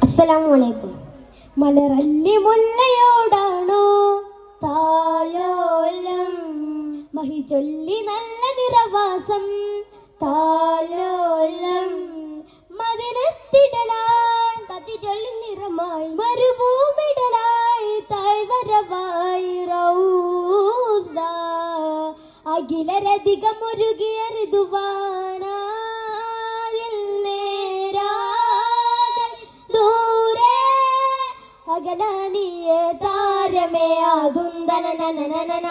അസ്സലാമു അലൈക്കും. മലരല്ലി മുല്ലയോടാണോ താലോലം, മഹി ചൊല്ലി നല്ല നിറവാസം താലോലം, മദിനത്തിടലായി കത്തി ചൊല്ലി നിറമായി മരുഭൂമിടലായി തായ്വരവായി റൗദ, അഖിലരധികം ഒരുകിയ ഋതുവാന അകലാനിയെ താരമേ ആതുന്തനനനനന,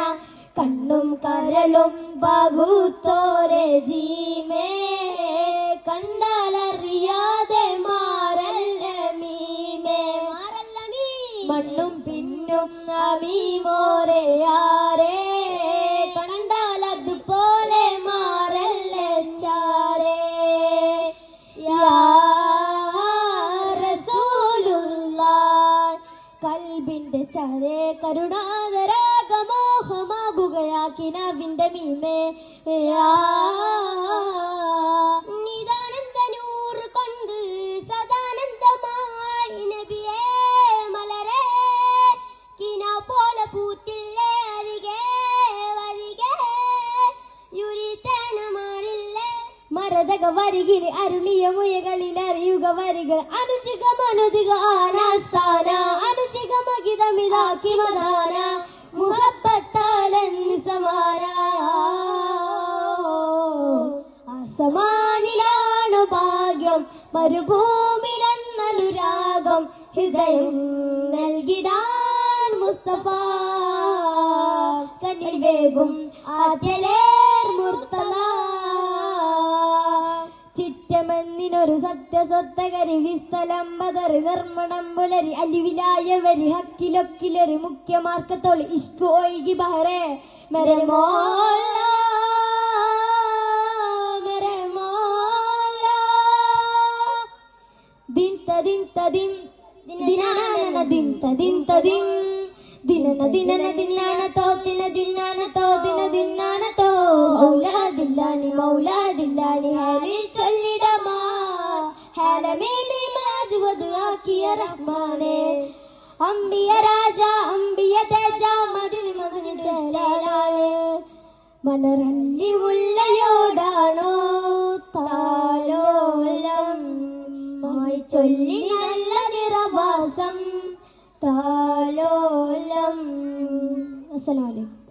കണ്ണും കരളും പകുത്തോരെ ജീമേ, കണ്ടാലറിയാതെ മാറല്ല മീമേ, മണ്ണും പിന്നും അമീമോരെ യാരേ, കണ്ടാലതുപോലെ മാറല്ല ചാരേ. കൽബിന്റെ ചാരേ കരുണാതരാഗമോഹമാകുകയാക്കിനവിന്റെ മീമേ, നിദാനന്ദനൂർ കൊണ്ട് സദാനന്ദമായി നബിയേ മലരേ, കിന പോലെ പൂത്തില്ലേ അരികെ വരികെ യുരിതേന മാറില്ലേ, മരതക വരികിൽ അരുളിയ മുയകളിൽ അറിയുക വരികൾ, അനുചിക മനുതിക ആനാസ്ഥാന അനുചിക മകിതമിതാക്കി മദാന, മുഹബത്താലെന്ന് സമാന ആസമാനിലാണു ഭാഗ്യം, മരുഭൂമിലെന്നനുരാഗം, ഹൃദയം നൽകിടാൻ മുസ്തഫ കനിൽ വേഗം ആദ്യലേർ മുർത്തല, ചിറ്റമെന്നിനൊരു സത്യസത്തകരി വിസ്ഥലം ബദറി ധർമ്മണം പുലരി അലിവിലായവരി ഹക്കിലൊക്കിലൊരു മുഖ്യമാർക്കത്തോളി ഇഷ്കു ഒഴുകി ബഹറേ മെരെ മോല മെരെ മോല, ദിൻ തദിൻ തദിം ദിനാന ദിൻ തദിൻ തദിം ദിനന ദിനന ദിനാനതോ ദിന ദിനാനതോ ദിന ദിനാനതോ, ഔലാദില്ലാനി മൗലാദില്ലാനി ഹാലി ചൊല്ലിടമാ, ഹാലമീനി മാജുവദ് ആക്കിയ റഹ്മാനെ, അംബിയ രാജ അംബിയ തേജ മദിനി മദിനി ജലാലെ, മലരല്ലി മുല്ലയോടാണോ താലോലം, മായി ചൊല്ലി നല്ല നിറവാസം താലോലം. അസ്സലാമു അലൈക്കും.